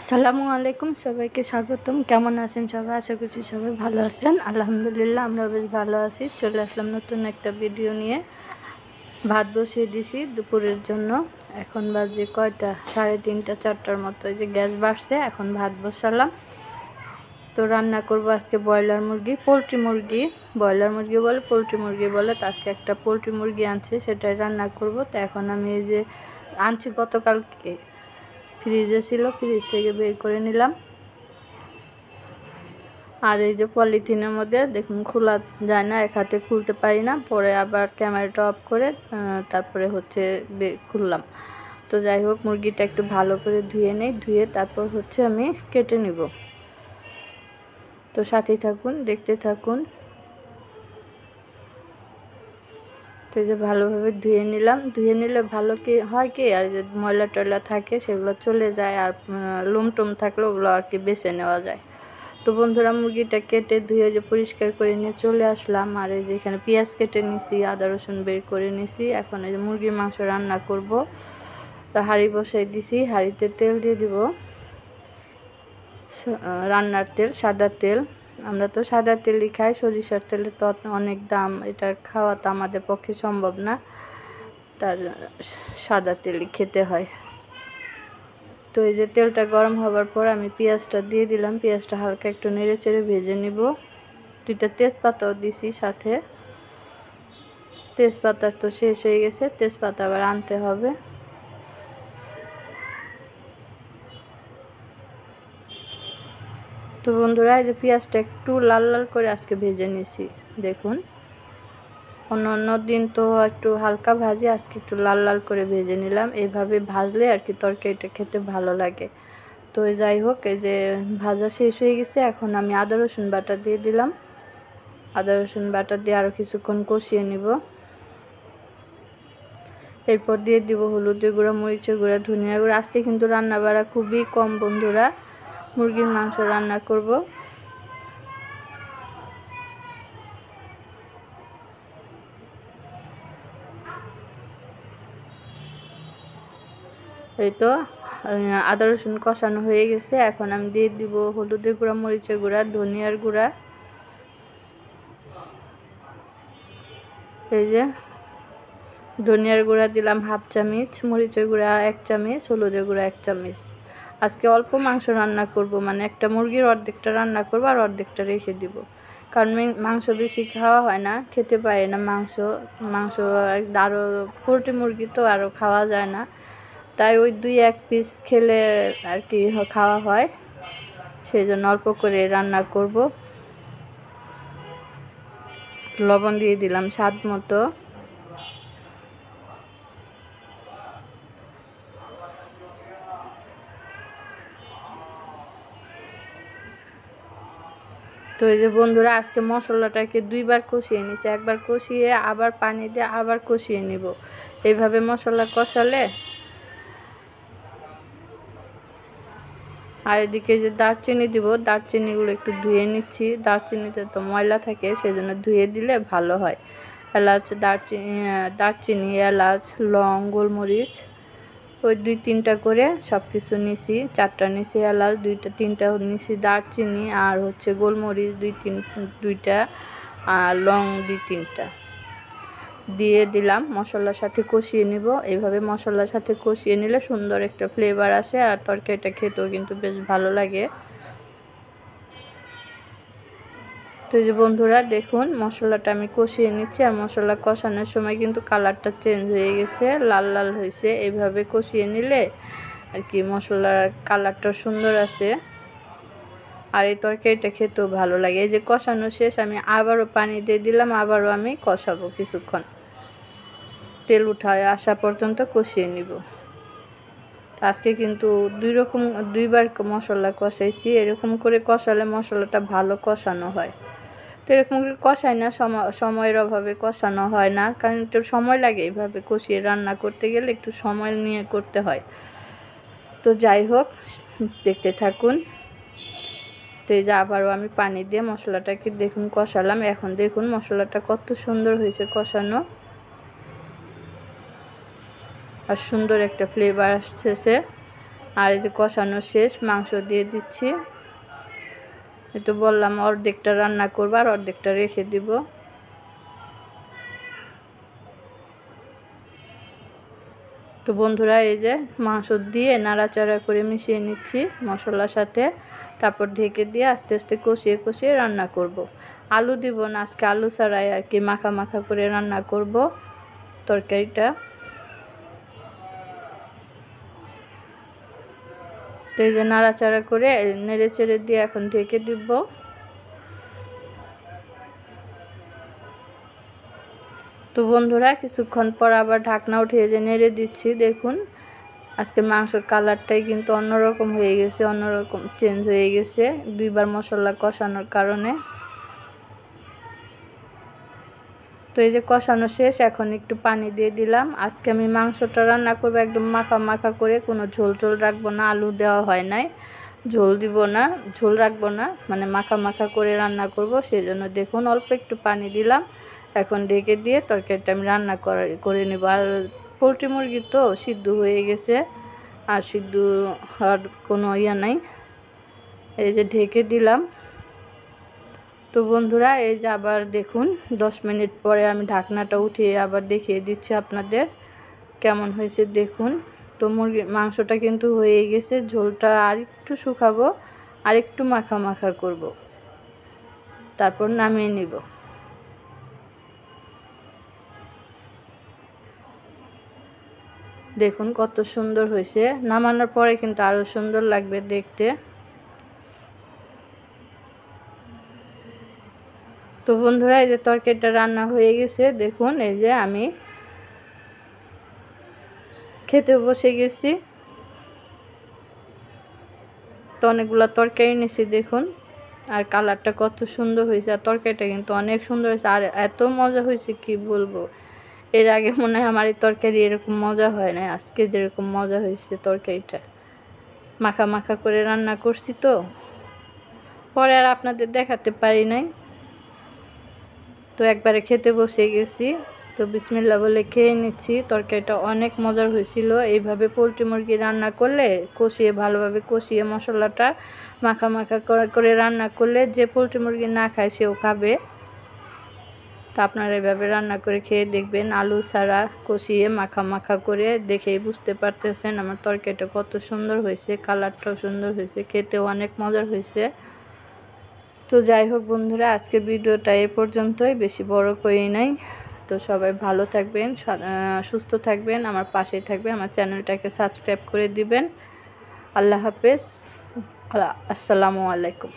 আসসালামু আলাইকুম, সবাইকে স্বাগতম। কেমন আছেন সবাই? আশা করছি সবাই ভালো আছেন। আলহামদুলিল্লাহ আমরা বেশ ভালো আছি। চলে আসলাম নতুন একটা ভিডিও নিয়ে। ভাত বসিয়ে দিছি দুপুরের জন্য। এখন বাজে কয়টা? 3:30 4টার মতো। এই যে গ্যাস বাড়ছে, এখন ভাত বসালাম। তো রান্না করব আজকে ব্রয়লার মুরগি, পোলট্রি মুরগি। ব্রয়লার মুরগি বলে, পোলট্রি মুরগি বলে। তো আজকে একটা পোলট্রি মুরগি আনছে, সেটাই রান্না করব। তো এখন আমি এই যে আনছি গতকালকে, ফ্রিজে ছিল, ফ্রিজ থেকে বের করে নিলাম। আর এই যে পলিথিনের মধ্যে দেখুন খোলা যায় না, এক হাতে খুলতে পারি না, পরে আবার ক্যামেরাটা অফ করে তারপরে হচ্ছে খুললাম। তো যাই হোক, মুরগিটা একটু ভালো করে ধুয়ে নেই, ধুয়ে তারপর হচ্ছে আমি কেটে নিব। তো সাথেই থাকুন, দেখতে থাকুন। তো এই যে ভালোভাবে ধুয়ে নিলাম। ধুয়ে নিলে ভালো কি হয়, কি আর যে ময়লা টয়লা থাকে সেগুলো চলে যায়, আর লোম টোম থাকলে ওগুলো আর কি বেছে নেওয়া যায়। তো বন্ধুরা, মুরগিটা কেটে ধুয়ে যে পরিষ্কার করে নিয়ে চলে আসলাম। আর এই যে এখানে পেঁয়াজ কেটে নিছি, আদা রসুন বের করে নিছি। এখন এই যে মুরগির মাংস রান্না করব। তো হাঁড়ি বসাই দিছি, হাঁড়িতে তেল দিয়ে দিব, রান্নার তেল, সাদা তেল। আমরা তো সাদা তেলই খাই, সরিষার তেলে তো অনেক দাম, এটা খাওয়া তো আমাদের পক্ষে সম্ভব না, তার সাদা তেলই খেতে হয়। তো এই যে তেলটা গরম হবার পর আমি পেঁয়াজটা দিয়ে দিলাম। পেঁয়াজটা হালকা একটু নেড়ে চেড়ে ভেজে নিব। 2টা তেজপাতাও দিছি সাথে। তেজপাতা তো শেষ হয়ে গেছে, তেজপাতা আবার আনতে হবে। তো বন্ধুরা, এই যে পেঁয়াজটা একটু লাল লাল করে আজকে ভেজে নিয়েছি। দেখুন, অন্য দিন তো একটু হালকা ভাজি, আজকে একটু লাল লাল করে ভেজে নিলাম। এইভাবে ভাজলে আর কি তরকারিটা খেতে ভালো লাগে। তো যাই হোক, এই যে ভাজা শেষ হয়ে গেছে, এখন আমি আদা রসুন বাটা দিয়ে দিলাম। আদা রসুন বাটা দিয়ে আরও কিছুক্ষণ কষিয়ে নিব। এরপর দিয়ে দিব হলুদের গুঁড়া, মরিচের গুঁড়া, ধনিয়া গুঁড়া। আজকে কিন্তু রান্না বাড়া খুবই কম বন্ধুরা, মুরগির মাংস রান্না করব। এই তো আদা রসুন কষানো হয়ে গেছে। এখন আমি দিয়ে দিব হলুদের গুঁড়া, মরিচের গুঁড়া, ধনিয়ার গুঁড়া। এই যে ধনিয়ার গুঁড়া দিলাম 1/2 চামচ, মরিচের গুঁড়া 1 চামচ, হলুদের গুঁড়া 1 চামচ। আজকে অল্প মাংস রান্না করব, মানে একটা মুরগির অর্ধেকটা রান্না করব আর অর্ধেকটা রেখে দিব, কারণ মাংস বেশি খাওয়া হয় না, খেতে পারে না মাংস আরও পোলট্রি মুরগি তো আরও খাওয়া যায় না, তাই ওই 2-1 পিস খেলে আর কি খাওয়া হয়, সেই জন্য অল্প করে রান্না করব। লবণ দিয়ে দিলাম স্বাদ মতো। তো এই যে বন্ধুরা, আজকে মশলাটাকে 2বার কষিয়ে নিয়েছি, একবার কষিয়ে আবার পানি দিয়ে আবার কষিয়ে নিব। এইভাবে মশলা কষালে। আর এদিকে যে দারচিনি দিব, দারচিনিগুলো একটু ধুয়ে নিচ্ছি, দারচিনিতে তো ময়লা থাকে, সেজন্য ধুয়ে দিলে ভালো হয়। এলাচ, দারচিনি, এলাচ, লং, গোলমরিচ, ওই 2-3টা করে সব কিছু নিছি। 4টা নিছি এলাচ, 2-3টা নিছি দারচিনি, আর হচ্ছে গোলমরিচ 2-3টা, আর লং 2-3টা দিয়ে দিলাম। মশলার সাথে কষিয়ে নিব। এইভাবে মশলার সাথে কষিয়ে নিলে সুন্দর একটা ফ্লেভার আসে, আর তরকারিটা খেতেও কিন্তু বেশ ভালো লাগে। তো এই যে বন্ধুরা দেখুন, মশলাটা আমি কষিয়ে নিচ্ছি, আর মশলা কষানোর সময় কিন্তু কালারটা চেঞ্জ হয়ে গেছে, লাল লাল হয়েছে। এইভাবে কষিয়ে নিলে আর কি মশলার কালারটা সুন্দর আসে, আর এই তরকারিটা খেতেও ভালো লাগে। এই যে কষানো শেষ, আমি আবারও পানি দিয়ে দিলাম, আবারও আমি কষাবো কিছুক্ষণ, তেল উঠায় আসা পর্যন্ত কষিয়ে নিব। আজকে কিন্তু 2বার মশলা কষাইছি। এরকম করে কষালে মশলাটা ভালো কষানো হয়। তো এরকম করে কষাই না, সময়ের অভাবে কষানো হয় না, কারণ একটু সময় লাগে, এইভাবে কষিয়ে রান্না করতে গেলে একটু সময় নিয়ে করতে হয়। তো যাই হোক, দেখতে থাকুন। তো এই যে আবারও আমি পানি দিয়ে মশলাটাকে দেখুন কষালাম। এখন দেখুন মশলাটা কত সুন্দর হয়েছে কষানো, আর সুন্দর একটা ফ্লেভার আসতেছে। আর এই যে কষানো শেষ, মাংস দিয়ে দিচ্ছি। এই তো বললাম অর্ধেকটা রান্না করবো আর অর্ধেকটা রেখে দিব। তো বন্ধুরা এই যে মাংস দিয়ে নাড়াচাড়া করে মিশিয়ে নিচ্ছি মশলার সাথে, তারপর ঢেকে দিয়ে আস্তে আস্তে কষিয়ে কষিয়ে রান্না করব। আলু দিব না আজকে, আলু ছাড়াই আর কি মাখা মাখা করে রান্না করব তরকারিটা। তো এই যে নাড়াচাড়া করে নেড়ে চেড়ে দিয়ে এখন ঢেকে দিব। তো বন্ধুরা কিছুক্ষণ পর আবার ঢাকনা উঠিয়ে যে নেড়ে দিচ্ছি। দেখুন আজকে মাংসের কালারটাই কিন্তু অন্যরকম হয়ে গেছে, অন্যরকম চেঞ্জ হয়ে গেছে দুইবার মশলা কষানোর কারণে। তো এই যে কষানো শেষ, এখন একটু পানি দিয়ে দিলাম। আজকে আমি মাংসটা রান্না করবো একদম মাখা মাখা করে, কোনো ঝোল টোল রাখবো না, আলু দেওয়া হয় নাই, ঝোল দিব না, ঝোল রাখবো না, মানে মাখা মাখা করে রান্না করব। সেই জন্য দেখুন অল্প একটু পানি দিলাম। এখন ঢেকে দিয়ে তরকারিটা আমি রান্না করে নেব। আর পোলট্রি মুরগি তো সিদ্ধ হয়ে গেছে, আর সিদ্ধ হওয়ার কোনো ইয়া নাই। এই যে ঢেকে দিলাম। তো বন্ধুরা এই যে আবার দেখুন 10 মিনিট পরে আমি ঢাকনাটা উঠিয়ে আবার দেখিয়ে দিচ্ছি আপনাদের কেমন হয়েছে দেখুন। তো মাংসটা কিন্তু হয়ে গেছে, ঝোলটা আর একটু শুকাবো, আর একটু মাখা মাখা করব, তারপর নামিয়ে নিব। দেখুন কত সুন্দর হয়েছে, নামানোর পরে কিন্তু আরও সুন্দর লাগবে দেখতে। তো বন্ধুরা এই যে তরকারিটা রান্না হয়ে গেছে, দেখুন এই যে আমি খেতে বসে গেছি। তো অনেকগুলো তরকারি নিয়েছি দেখুন, আর কালারটা কত সুন্দর হয়েছে, আর তরকারিটা কিন্তু অনেক সুন্দর হয়েছে, আর এত মজা হয়েছে কি বলবো। এর আগে মনে হয় আমার এই তরকারি এরকম মজা হয় না, আজকে যেরকম মজা হয়েছে তরকারিটা। মাখা মাখা করে রান্না করছি, তো পরে আর আপনাদের দেখাতে পারি নাই। তো একবারে খেতে বসে গেছি। তো বিসমিল্লাহ বলে খেয়ে নিচ্ছি। তরকারিটা অনেক মজার হয়েছিল। এইভাবে পোলট্রি মুরগি রান্না করলে কষিয়ে, ভালোভাবে কষিয়ে মশলাটা মাখা মাখা করে রান্না করলে যে পোলট্রি মুরগি না খায় সেও খাবে। তা আপনারা এভাবে রান্না করে খেয়ে দেখবেন, আলু ছাড়া কষিয়ে মাখা মাখা করে। দেখেই বুঝতে পারতেছেন আমার তরকারিটা কত সুন্দর হয়েছে, কালারটাও সুন্দর হয়েছে, খেতেও অনেক মজার হয়েছে। তো যাই হোক বন্ধুরা, আজকের ভিডিওটা এ পর্যন্তই, বেশি বড় করি নাই। তো সবাই ভালো থাকবেন, সুস্থ থাকবেন, আমার পাশেই থাকবেন, আমার চ্যানেলটাকে সাবস্ক্রাইব করে দিবেন। আল্লাহ হাফেজ, আসসালামু আলাইকুম।